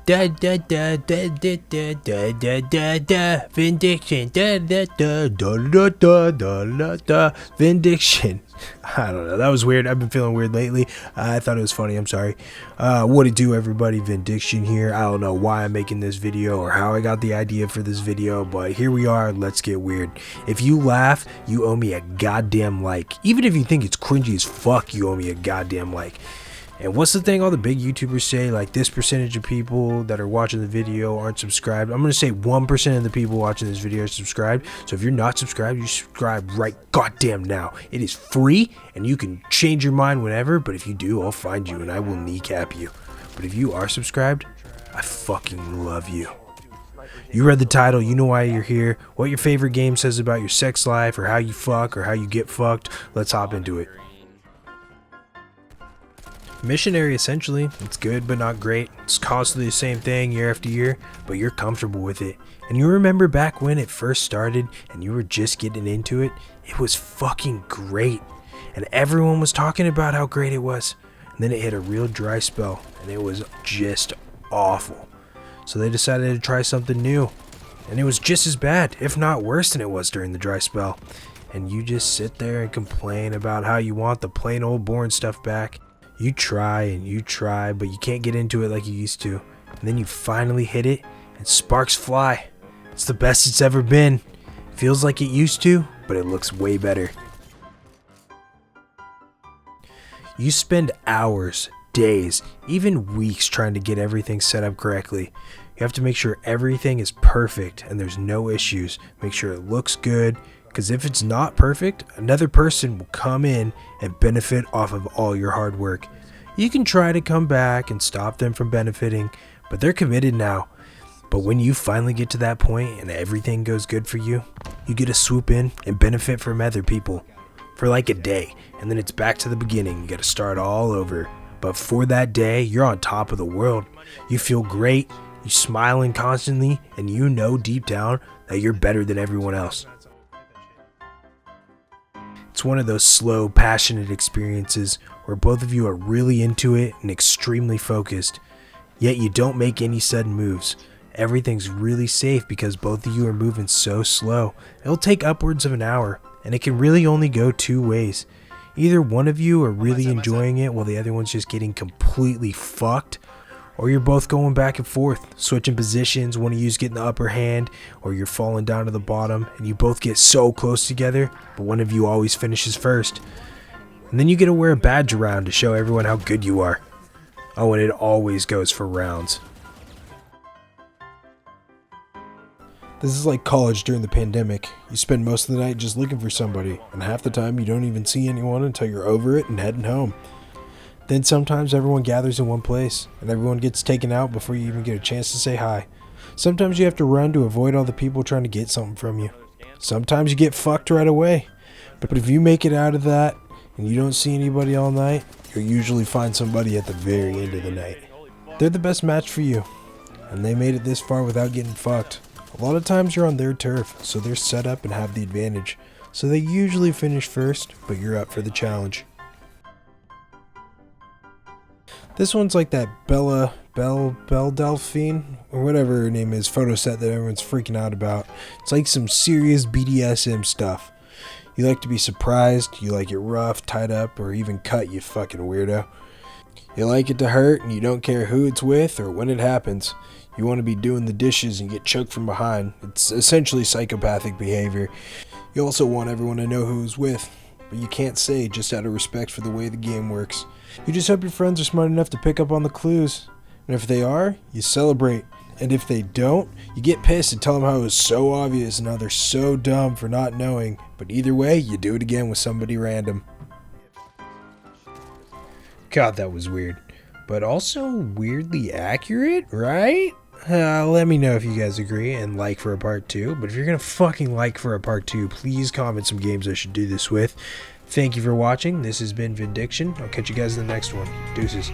Da da da da da da da da da da Vindiction. Da da da da da da da da da Vindiction. I don't know. That was weird. I've been feeling weird lately. I thought it was funny. I'm sorry. What it do, everybody? Vindiction here. I don't know why I'm making this video or how I got the idea for this video, but here we are. Let's get weird. If you laugh, you owe me a goddamn like. Even if you think it's cringy as fuck, you owe me a goddamn like. And what's the thing all the big YouTubers say, like this percentage of people that are watching the video aren't subscribed? I'm going to say 1% of the people watching this video are subscribed. So if you're not subscribed, you subscribe right goddamn now. It is free and you can change your mind whenever, but if you do, I'll find you and I will kneecap you. But if you are subscribed, I fucking love you. You read the title, you know why you're here, what your favorite game says about your sex life or how you fuck or how you get fucked. Let's hop into it. Missionary, essentially. It's good but not great. It's constantly the same thing year after year, but you're comfortable with it. And you remember back when it first started and you were just getting into it, it was fucking great. And everyone was talking about how great it was. And then it hit a real dry spell and it was just awful. So they decided to try something new. And it was just as bad, if not worse than it was during the dry spell. And you just sit there and complain about how you want the plain old boring stuff back. You try and you try, but you can't get into it like you used to. And then you finally hit it, and sparks fly. It's the best it's ever been. Feels like it used to, but it looks way better. You spend hours, days, even weeks trying to get everything set up correctly. You have to make sure everything is perfect and there's no issues. Make sure it looks good. Because if it's not perfect, another person will come in and benefit off of all your hard work. You can try to come back and stop them from benefiting, but they're committed now. But when you finally get to that point and everything goes good for you, you get to swoop in and benefit from other people for like a day. And then it's back to the beginning. You got to start all over. But for that day, you're on top of the world. You feel great. You're smiling constantly. And you know deep down that you're better than everyone else. It's one of those slow, passionate experiences where both of you are really into it and extremely focused, yet you don't make any sudden moves. Everything's really safe because both of you are moving so slow. It'll take upwards of an hour, and it can really only go two ways. Either one of you are really enjoying it while the other one's just getting completely fucked, or you're both going back and forth, switching positions, one of you's getting the upper hand, or you're falling down to the bottom, and you both get so close together, but one of you always finishes first. And then you get to wear a badge around to show everyone how good you are. Oh, and it always goes for rounds. This is like college during the pandemic. You spend most of the night just looking for somebody, and half the time you don't even see anyone until you're over it and heading home. Then sometimes everyone gathers in one place, and everyone gets taken out before you even get a chance to say hi. Sometimes you have to run to avoid all the people trying to get something from you. Sometimes you get fucked right away. But if you make it out of that, and you don't see anybody all night, you'll usually find somebody at the very end of the night. They're the best match for you, and they made it this far without getting fucked. A lot of times you're on their turf, so they're set up and have the advantage. So they usually finish first, but you're up for the challenge. This one's like that Belle Delphine, or whatever her name is, photo set that everyone's freaking out about. It's like some serious BDSM stuff. You like to be surprised, you like it rough, tied up, or even cut, you fucking weirdo. You like it to hurt, and you don't care who it's with or when it happens. You want to be doing the dishes and get choked from behind. It's essentially psychopathic behavior. You also want everyone to know who it's with, but you can't say just out of respect for the way the game works. You just hope your friends are smart enough to pick up on the clues. And if they are, you celebrate. And if they don't, you get pissed and tell them how it was so obvious and how they're so dumb for not knowing. But either way, you do it again with somebody random. God, that was weird. But also weirdly accurate, right? Let me know if you guys agree and like for a part 2. But if you're going to fucking like for a part 2, please comment some games I should do this with. Thank you for watching. This has been Vindiction. I'll catch you guys in the next one. Deuces.